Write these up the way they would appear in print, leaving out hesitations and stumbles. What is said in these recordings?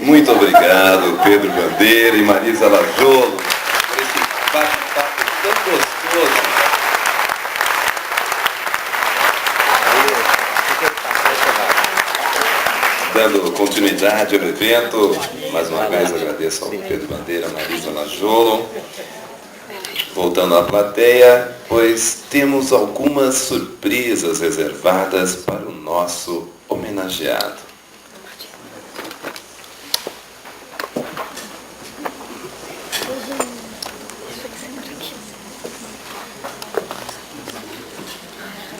Muito obrigado, Pedro Bandeira e Marisa Lajolo, por esse bate-papo tão gostoso. Dando continuidade ao evento, mais uma vez agradeço ao Pedro Bandeira, Marisa Lajolo. Voltando à plateia, pois temos algumas surpresas reservadas para o nosso homenageado.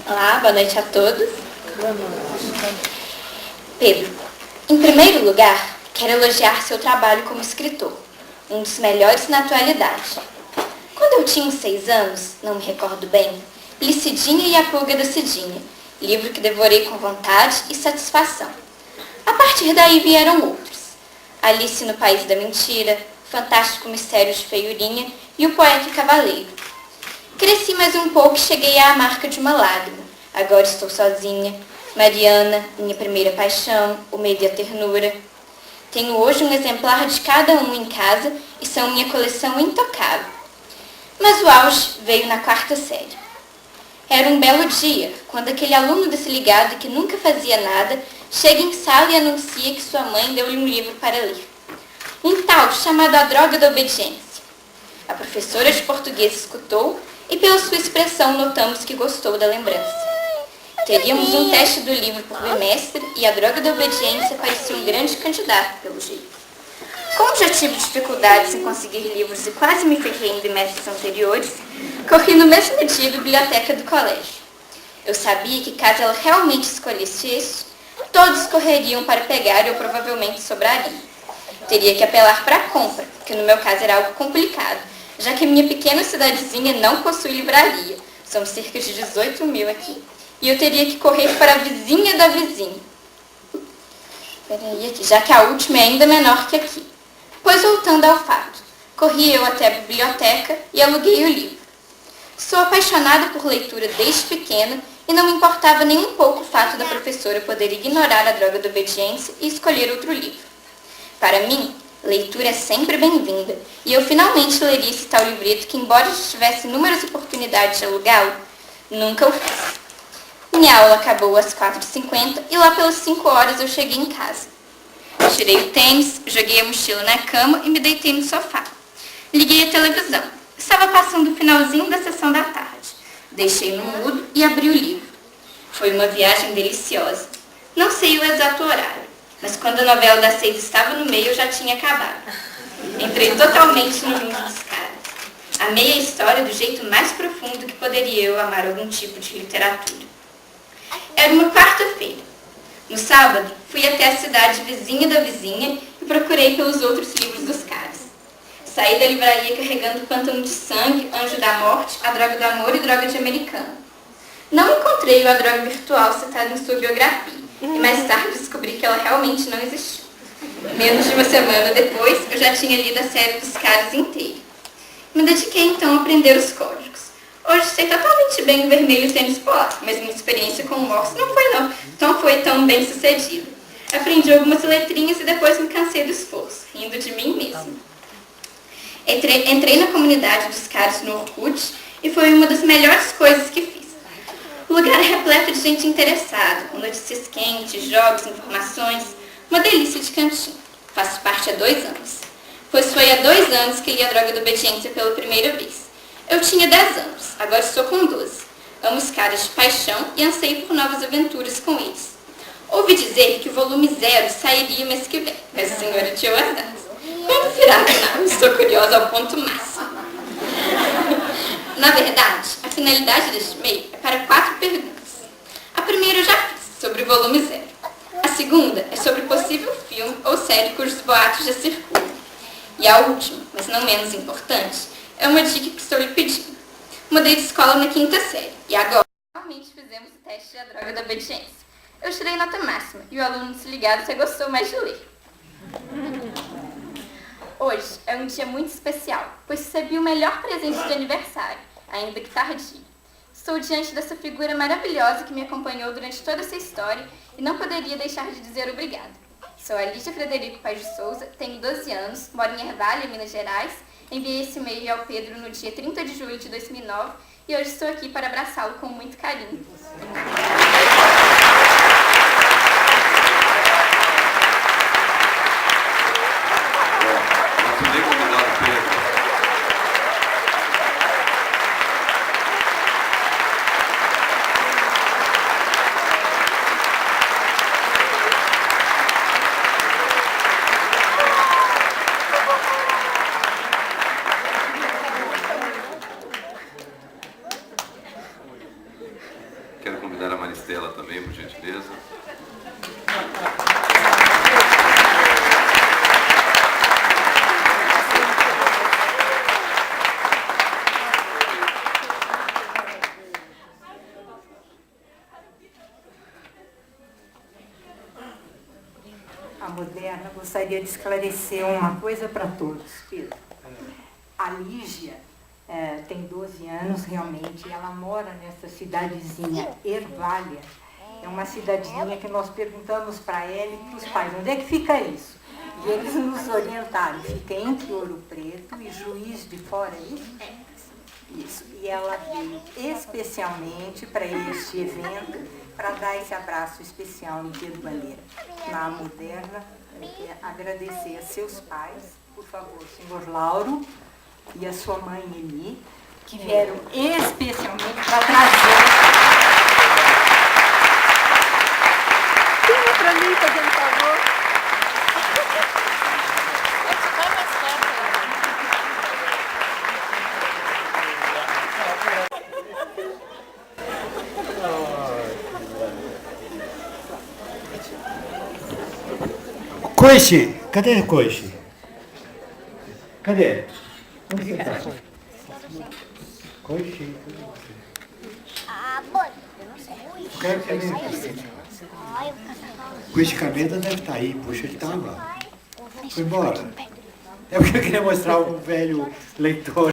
Olá, boa noite a todos. Pedro, em primeiro lugar, quero elogiar seu trabalho como escritor, um dos melhores na atualidade. Quando eu tinha uns 6 anos, não me recordo bem, li Cidinha e a Pulga da Cidinha, livro que devorei com vontade e satisfação. A partir daí vieram outros. Alice no País da Mentira, Fantástico Mistério de Feiurinha e O Poeta e Cavaleiro. Cresci mais um pouco e cheguei à Marca de uma Lágrima. Agora estou sozinha. Mariana, Minha Primeira Paixão, O Medo e a Ternura. Tenho hoje um exemplar de cada um em casa e são minha coleção intocável. Mas o auge veio na 4ª série. Era um belo dia, quando aquele aluno desligado que nunca fazia nada chega em sala e anuncia que sua mãe deu-lhe um livro para ler. Um tal chamado A Droga da Obediência. A professora de português escutou e pela sua expressão notamos que gostou da lembrança. Teríamos um teste do livro por bimestre e A Droga da Obediência parecia um grande candidato, pelo jeito. Como já tive dificuldades em conseguir livros e quase me ferrei em bimestres anteriores, corri no mesmo dia à biblioteca do colégio. Eu sabia que caso ela realmente escolhesse isso, todos correriam para pegar e eu provavelmente sobraria. Teria que apelar para a compra, que no meu caso era algo complicado, já que minha pequena cidadezinha não possui livraria. Somos cerca de 18 mil aqui. E eu teria que correr para a vizinha da vizinha. Já que a última é ainda menor que aqui. Pois voltando ao fato, corri eu até a biblioteca e aluguei o livro. Sou apaixonada por leitura desde pequena e não me importava nem um pouco o fato da professora poder ignorar A Droga da Obediência e escolher outro livro. Para mim, leitura é sempre bem-vinda e eu finalmente leria esse tal livreto que, embora já tivesse inúmeras oportunidades de alugá-lo, nunca o fiz. Minha aula acabou às 4h50 e lá pelas 5 horas eu cheguei em casa. Tirei o tênis, joguei a mochila na cama e me deitei no sofá. Liguei a televisão. Estava passando o finalzinho da sessão da tarde. Deixei no mudo e abri o livro. Foi uma viagem deliciosa. Não sei o exato horário, mas quando a novela das 6 estava no meio, eu já tinha acabado. Entrei totalmente no mundo dos caras. Amei a história do jeito mais profundo que poderia eu amar algum tipo de literatura. Era uma quarta-feira. No sábado, fui até a cidade vizinha da vizinha e procurei pelos outros livros dos caras. Saí da livraria carregando Pântano de Sangue, Anjo da Morte, A Droga do Amor e Droga de Americano. Não encontrei A Droga Virtual citada em sua biografia, e mais tarde descobri que ela realmente não existiu. Menos de uma semana depois, eu já tinha lido a série dos caras inteira. Me dediquei então a aprender os códigos. Hoje sei totalmente bem o vermelho e tênis pó, mas minha experiência com o Morse não foi tão bem sucedida. Aprendi algumas letrinhas e depois me cansei do esforço, rindo de mim mesma. Entrei na comunidade dos caras no Orkut e foi uma das melhores coisas que fiz. O lugar é repleto de gente interessada, com notícias quentes, jogos, informações, uma delícia de cantinho. Faço parte há 2 anos. Pois foi há 2 anos que li A Droga da Obediência pela primeira vez. Eu tinha 10 anos, agora estou com 12. Amo os caras de paixão e anseio por novas aventuras com eles. Ouvi dizer que o volume 0 sairia mês que vem, mas a senhora tinha as datas. Quando virá afinal? Estou curiosa ao ponto máximo. Na verdade, a finalidade deste e-mail é para 4 perguntas. A primeira eu já fiz, sobre o volume 0. A segunda é sobre possível filme ou série cujos boatos já circulam. E a última, mas não menos importante, é uma dica que estou lhe pedindo. Mudei de escola na 5ª série e agora finalmente fizemos o teste de A Droga da Obediência. Eu tirei nota máxima e o aluno desligado até gostou mais de ler. Hoje é um dia muito especial, pois recebi o melhor presente de aniversário, ainda que tardio. Estou diante dessa figura maravilhosa que me acompanhou durante toda essa história e não poderia deixar de dizer obrigada. Sou a Lígia Frederico Paz de Souza, tenho 12 anos, moro em Ervália, Minas Gerais. Enviei esse e-mail ao Pedro no dia 30 de julho de 2009 e hoje estou aqui para abraçá-lo com muito carinho. Quero convidar a Maristela também, por gentileza. A Moderna gostaria de esclarecer uma coisa para todos, Pedro. A Lígia tem 12 anos realmente, e ela mora nessa cidadezinha, Ervália. É uma cidadezinha que nós perguntamos para ela e para os pais, onde é que fica isso? E eles nos orientaram, fica entre Ouro Preto e Juiz de Fora, é isso? Isso. E ela veio especialmente para este evento, para dar esse abraço especial no Pedro Bandeira. Na Moderna, eu quero agradecer a seus pais, por favor, senhor Lauro, e a sua mãe Eli, que vieram especialmente para trazer. Filma para mim, fazendo favor. Coice, cadê o Coice? Cadê? Onde você está? Coice, cadê você? Ah, bom, eu não sei. Quero que ele com esse cabelo deve estar aí, puxa, ele estava. Foi embora. É porque eu queria mostrar um velho leitor.